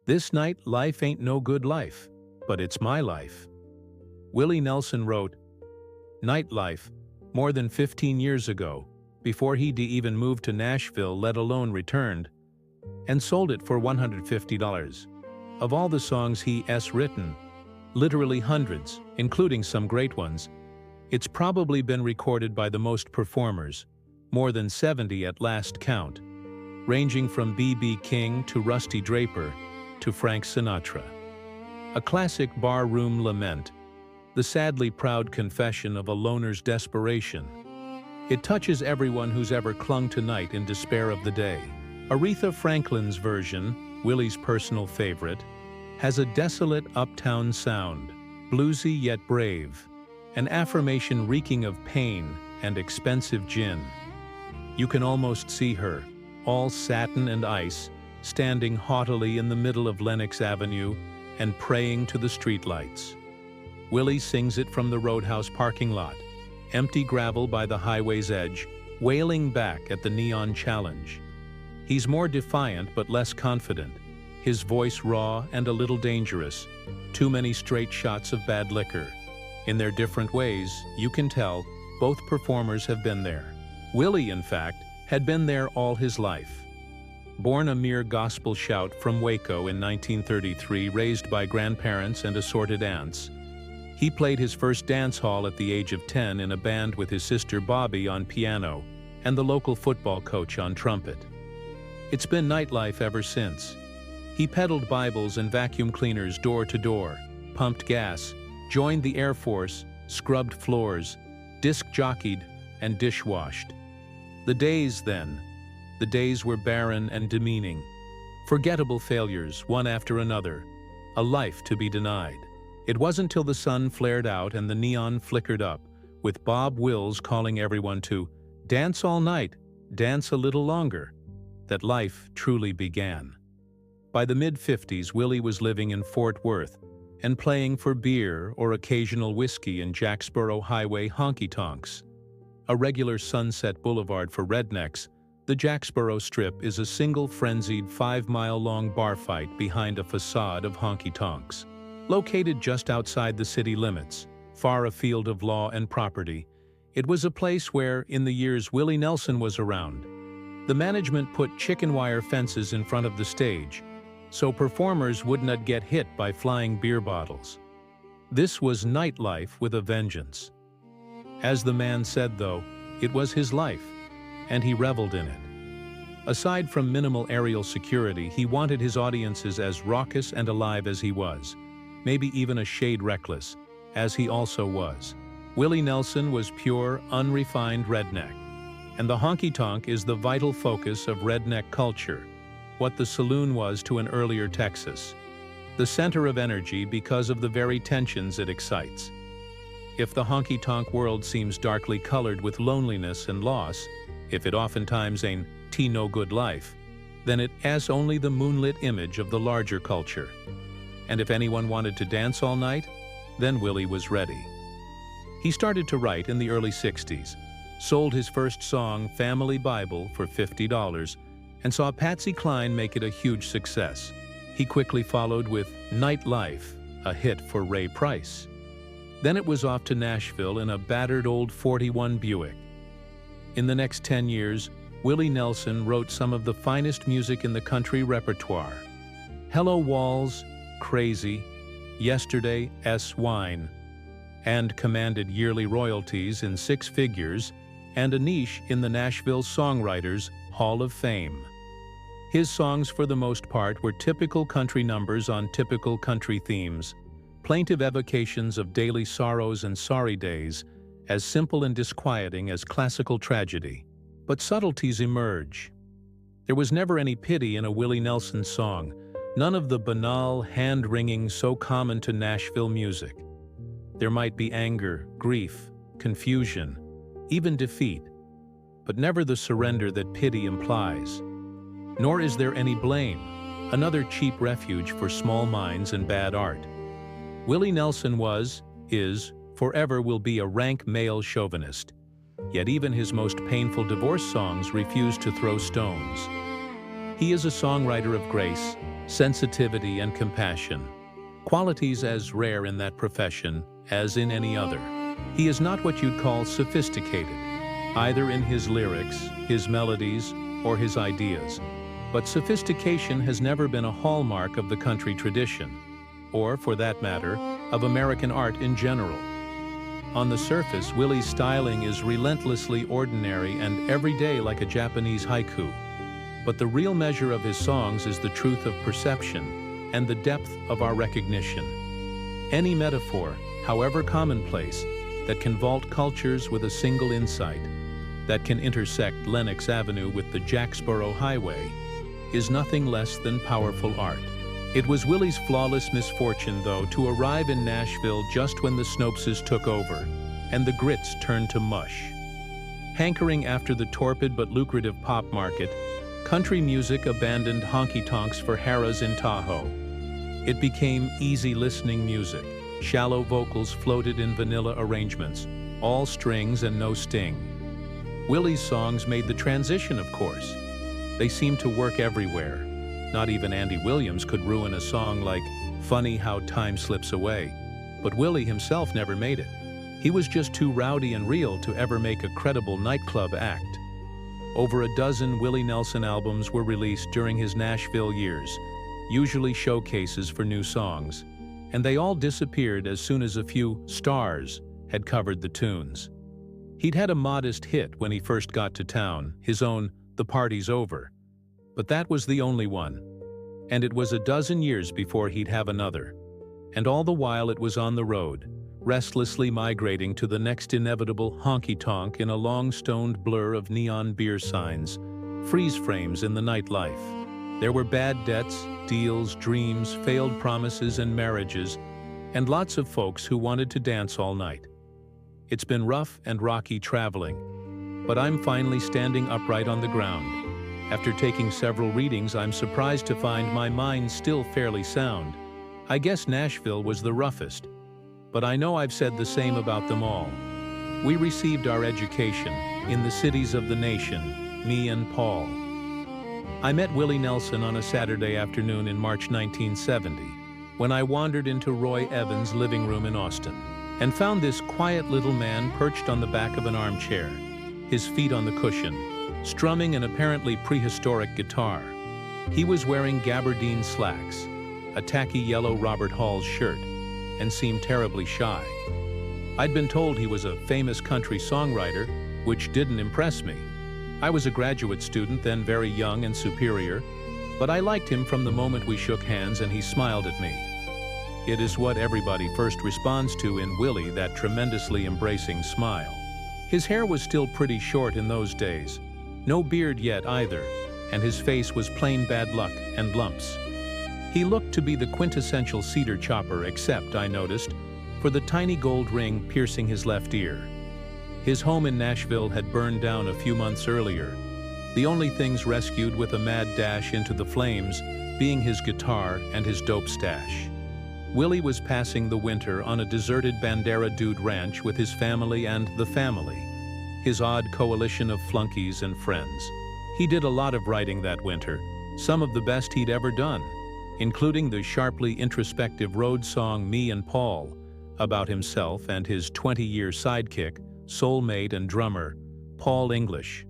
This night, life ain't no good life, but it's my life. Willie Nelson wrote Nightlife more than 15 years ago, before he'd even moved to Nashville, let alone returned, and sold it for $150. Of all the songs he's written, literally hundreds, including some great ones, it's probably been recorded by the most performers, more than 70 at last count, ranging from B.B. King to Rusty Draper to Frank Sinatra. A classic bar-room lament, the sadly proud confession of a loner's desperation. It touches everyone who's ever clung to night in despair of the day. Aretha Franklin's version, Willie's personal favorite, has a desolate uptown sound, bluesy yet brave, an affirmation reeking of pain and expensive gin. You can almost see her, all satin and ice, standing haughtily in the middle of Lenox Avenue and praying to the streetlights. Willie sings it from the Roadhouse parking lot, empty gravel by the highway's edge, wailing back at the neon challenge. He's more defiant but less confident, his voice raw and a little dangerous, too many straight shots of bad liquor. In their different ways, you can tell, both performers have been there. Willie, in fact, had been there all his life. Born a mere gospel shout from Waco in 1933, raised by grandparents and assorted aunts, he played his first dance hall at the age of 10 in a band with his sister Bobby on piano and the local football coach on trumpet. It's been nightlife ever since. He peddled Bibles and vacuum cleaners door to door, pumped gas, joined the Air Force, scrubbed floors, disc jockeyed, and dishwashed. The days were barren and demeaning. Forgettable failures, one after another, a life to be denied. It wasn't till the sun flared out and the neon flickered up, with Bob Wills calling everyone to dance all night, dance a little longer, that life truly began. By the mid-50s, Willie was living in Fort Worth and playing for beer or occasional whiskey in Jacksboro Highway honky-tonks. A regular Sunset Boulevard for rednecks, the Jacksboro Strip is a single frenzied 5-mile-long bar fight behind a facade of honky-tonks. Located just outside the city limits, far afield of law and property, it was a place where, in the years Willie Nelson was around, the management put chicken wire fences in front of the stage, so performers would not get hit by flying beer bottles. This was nightlife with a vengeance. As the man said, though, it was his life, and he reveled in it. Aside from minimal aerial security, he wanted his audiences as raucous and alive as he was, maybe even a shade reckless, as he also was. Willie Nelson was pure, unrefined redneck, and the honky-tonk is the vital focus of redneck culture, what the saloon was to an earlier Texas, the center of energy because of the very tensions it excites. If the honky-tonk world seems darkly colored with loneliness and loss, if it oftentimes ain't no good life, then it has only the moonlit image of the larger culture. And if anyone wanted to dance all night, then Willie was ready. He started to write in the early 60s, sold his first song, Family Bible, for $50, and saw Patsy Cline make it a huge success. He quickly followed with Nightlife, a hit for Ray Price. Then it was off to Nashville in a battered old 41 Buick. In the next 10 years, Willie Nelson wrote some of the finest music in the country repertoire. Hello Walls, Crazy, Yesterday's Wine, and commanded yearly royalties in 6 figures and a niche in the Nashville Songwriters Hall of Fame. His songs, for the most part, were typical country numbers on typical country themes, plaintive evocations of daily sorrows and sorry days, as simple and disquieting as classical tragedy. But subtleties emerge. There was never any pity in a Willie Nelson song, none of the banal hand-wringing so common to Nashville music. There might be anger, grief, confusion, even defeat, but never the surrender that pity implies. Nor is there any blame, another cheap refuge for small minds and bad art. Willie Nelson is, forever will be a rank male chauvinist. Yet even his most painful divorce songs refuse to throw stones. He is a songwriter of grace, sensitivity, and compassion, qualities as rare in that profession as in any other. He is not what you'd call sophisticated, either in his lyrics, his melodies, or his ideas. But sophistication has never been a hallmark of the country tradition, or, for that matter, of American art in general. On the surface, Willie's styling is relentlessly ordinary and everyday like a Japanese haiku. But the real measure of his songs is the truth of perception and the depth of our recognition. Any metaphor, however commonplace, that can vault cultures with a single insight, that can intersect Lenox Avenue with the Jacksboro Highway, is nothing less than powerful art. It was Willie's flawless misfortune, though, to arrive in Nashville just when the Snopes took over, and the grits turned to mush. Hankering after the torpid but lucrative pop market, country music abandoned honky-tonks for Harrah's in Tahoe. It became easy listening music. Shallow vocals floated in vanilla arrangements, all strings and no sting. Willie's songs made the transition, of course. They seemed to work everywhere. Not even Andy Williams could ruin a song like "Funny How Time Slips Away." But Willie himself never made it. He was just too rowdy and real to ever make a credible nightclub act. Over a dozen Willie Nelson albums were released during his Nashville years, usually showcases for new songs, and they all disappeared as soon as a few stars had covered the tunes. He'd had a modest hit when he first got to town, his own "The Party's Over," but that was the only one, and it was a dozen years before he'd have another. And all the while it was on the road, restlessly migrating to the next inevitable honky-tonk in a long-stoned blur of neon beer signs, freeze frames in the nightlife. There were bad debts, deals, dreams, failed promises, and marriages, and lots of folks who wanted to dance all night. It's been rough and rocky traveling, but I'm finally standing upright on the ground. After taking several readings, I'm surprised to find my mind still fairly sound. I guess Nashville was the roughest, but I know I've said the same about them all. We received our education in the cities of the nation, me and Paul. I met Willie Nelson on a Saturday afternoon in March 1970, when I wandered into Roy Evans' living room in Austin, and found this quiet little man perched on the back of an armchair, his feet on the cushion, strumming an apparently prehistoric guitar. He was wearing gabardine slacks, a tacky yellow Robert Hall's shirt, and seemed terribly shy. I'd been told he was a famous country songwriter, which didn't impress me. I was a graduate student, then very young and superior, but I liked him from the moment we shook hands and he smiled at me. It is what everybody first responds to in Willie, that tremendously embracing smile. His hair was still pretty short in those days, no beard yet either, and his face was plain bad luck and lumps. He looked to be the quintessential cedar chopper, except, I noticed, for the tiny gold ring piercing his left ear. His home in Nashville had burned down a few months earlier, the only things rescued with a mad dash into the flames being his guitar and his dope stash. Willie was passing the winter on a deserted Bandera Dude ranch with his family and the family, his odd coalition of flunkies and friends. He did a lot of writing that winter, some of the best he'd ever done, including the sharply introspective road song Me and Paul, about himself and his 20-year sidekick, soulmate and drummer, Paul English.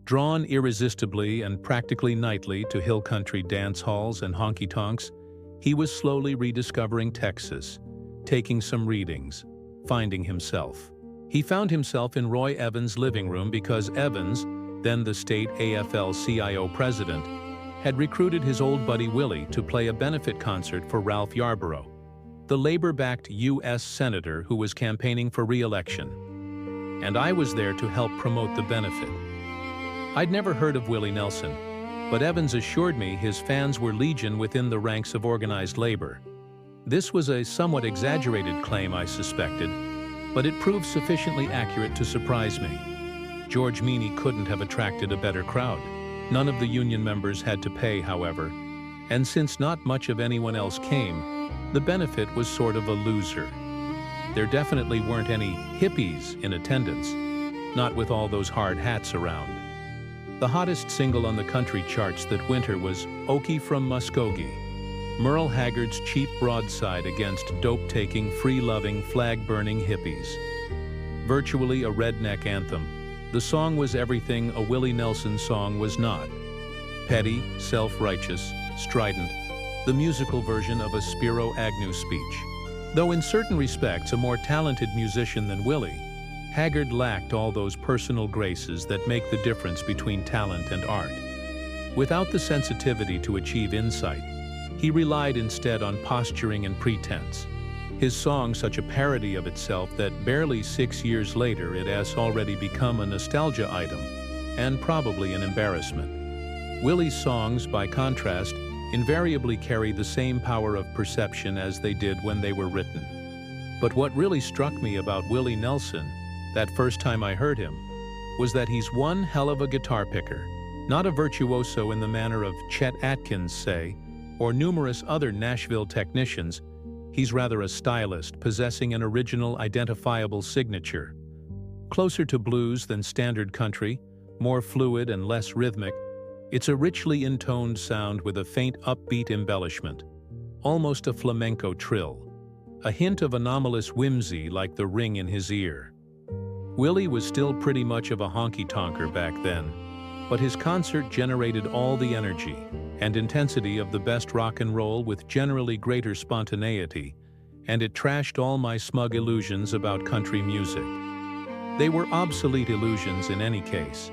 Drawn irresistibly and practically nightly to hill country dance halls and honky-tonks, he was slowly rediscovering Texas, taking some readings, finding himself. He found himself in Roy Evans' living room because Evans, then the state AFL-CIO president, had recruited his old buddy Willie to play a benefit concert for Ralph Yarborough, the labor-backed U.S. senator who was campaigning for re-election. And I was there to help promote the benefit. I'd never heard of Willie Nelson, but Evans assured me his fans were legion within the ranks of organized labor. This was a somewhat exaggerated claim, I suspected, but it proved sufficiently accurate to surprise me. George Meany couldn't have attracted a better crowd. None of the union members had to pay, however, and since not much of anyone else came, the benefit was sort of a loser. There definitely weren't any hippies in attendance, not with all those hard hats around. The hottest single on the country charts that winter was "Okie from Muskogee," Merle Haggard's cheap broadside against dope-taking, free-loving, flag-burning hippies. Virtually a redneck anthem, the song was everything a Willie Nelson song was not. Petty, self-righteous, strident, the musical version of a Spiro Agnew speech. Though in certain respects a more talented musician than Willie, Haggard lacked all those personal graces that make the difference between talent and art. Without the sensitivity to achieve insight, he relied instead on posturing and pretense. His song such a parody of itself that barely 6 years later it has already become a nostalgia item, and probably an embarrassment. Willie's songs, by contrast, invariably carry the same power of perception as they did when they were written. But what really struck me about Willie Nelson, that first time I heard him, was that he's one hell of a guitar picker. Not a virtuoso in the manner of Chet Atkins, say, or numerous other Nashville technicians. He's rather a stylist, possessing an original, identifiable signature. Closer to blues than standard country, more fluid and less rhythmic, it's a richly intoned sound with a faint upbeat embellishment, almost a flamenco trill, a hint of anomalous whimsy like the ring in his ear. Willie was still pretty much of a honky-tonker back then, but his concert generated all the energy and intensity of the best rock and roll with generally greater spontaneity, and it trashed all my smug illusions about country music. They were obsolete illusions in any case.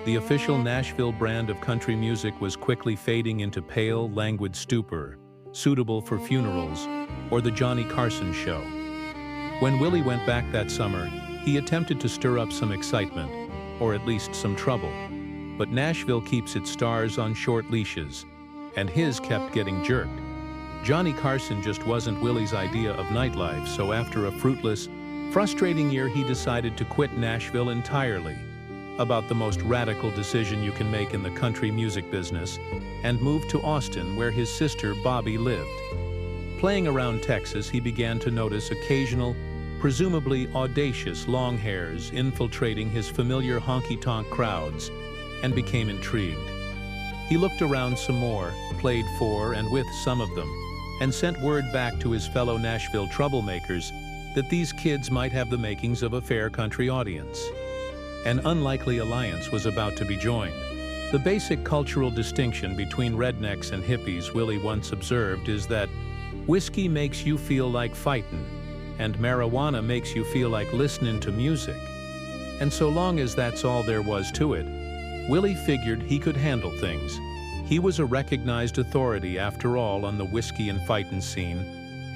The official Nashville brand of country music was quickly fading into pale, languid stupor, suitable for funerals or the Johnny Carson show. When Willie went back that summer, he attempted to stir up some excitement, or at least some trouble. But Nashville keeps its stars on short leashes, and his kept getting jerked. Johnny Carson just wasn't Willie's idea of nightlife, so after a fruitless, frustrating year he decided to quit Nashville entirely, about the most radical decision you can make in the country music business, and moved to Austin where his sister Bobby lived. Playing around Texas, he began to notice occasional, presumably audacious long hairs infiltrating his familiar honky-tonk crowds, and became intrigued. He looked around some more, played for and with some of them, and sent word back to his fellow Nashville troublemakers that these kids might have the makings of a fair country audience. An unlikely alliance was about to be joined. The basic cultural distinction between rednecks and hippies, Willie once observed, is that whiskey makes you feel like fightin', and marijuana makes you feel like listening to music. And so long as that's all there was to it, Willie figured he could handle things. He was a recognized authority, after all, on the whiskey and fightin' scene,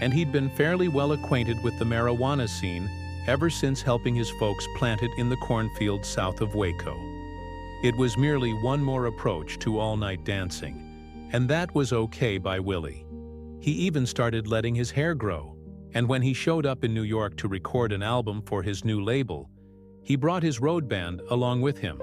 and he'd been fairly well acquainted with the marijuana scene ever since helping his folks plant it in the cornfields south of Waco. It was merely one more approach to all-night dancing, and that was okay by Willie. He even started letting his hair grow, and when he showed up in New York to record an album for his new label, he brought his road band along with him.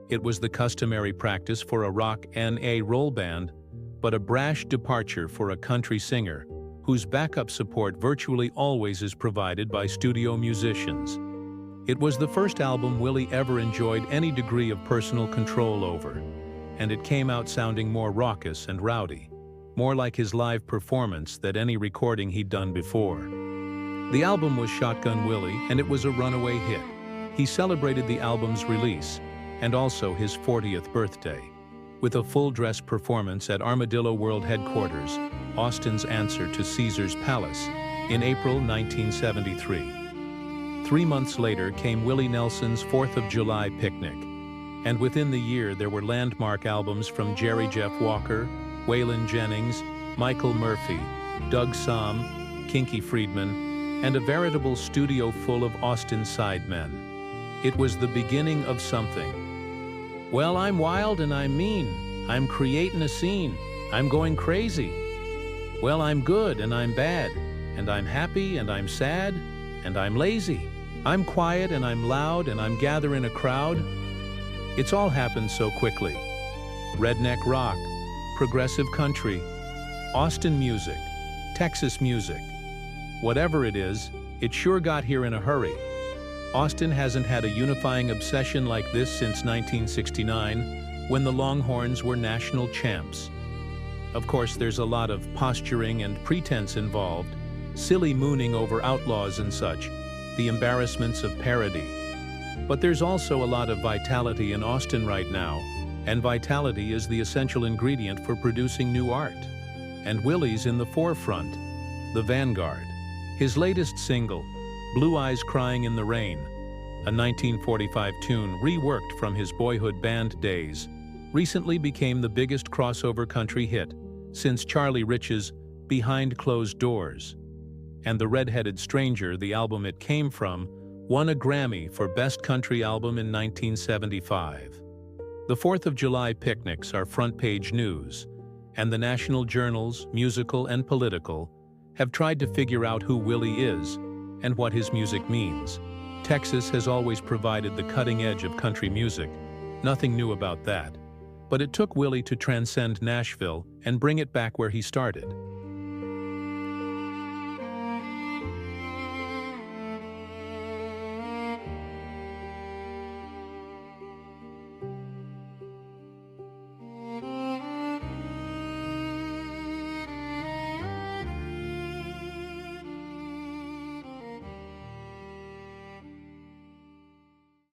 It was the customary practice for a rock and roll band, but a brash departure for a country singer, whose backup support virtually always is provided by studio musicians. It was the first album Willie ever enjoyed any degree of personal control over, and it came out sounding more raucous and rowdy, more like his live performance than any recording he'd done before. The album was Shotgun Willie, and it was a runaway hit. He celebrated the album's release, and also his 40th birthday, with a full-dress performance at Armadillo World Headquarters, Austin's answer to Caesar's Palace, in April 1973. 3 months later came Willie Nelson's 4th of July picnic, and within the year there were landmark albums from Jerry Jeff Walker, Waylon Jennings, Michael Murphy, Doug Sahm, Kinky Friedman, and a veritable studio full of Austin sidemen. It was the beginning of something. Well, I'm wild and I'm mean. I'm creating a scene. I'm going crazy. Well, I'm good and I'm bad. And I'm happy and I'm sad. And I'm lazy. I'm quiet and I'm loud and I'm gathering a crowd. It's all happened so quickly. Redneck rock, progressive country, Austin music, Texas music. Whatever it is, it sure got here in a hurry. Austin hasn't had a unifying obsession like this since 1969, when the Longhorns were national champs. Of course, there's a lot of posturing and pretense involved, silly mooning over outlaws and such, the embarrassments of parody. But there's also a lot of vitality in Austin right now, and vitality is the essential ingredient for producing new art. And Willie's in the forefront, the vanguard. His latest single, Blue Eyes Crying in the Rain, a 1945 tune reworked from his boyhood band days, recently became the biggest crossover country hit since Charlie Rich's Behind Closed Doors. And The Red-Headed Stranger, the album it came from, won a Grammy for Best Country Album in 1975. The 4th of July picnics are front-page news, and the national journals, musical and political, have tried to figure out who Willie is and what his music means. Texas has always provided the cutting edge of country music, nothing new about that. But it took Willie to transcend Nashville and bring it back where he started.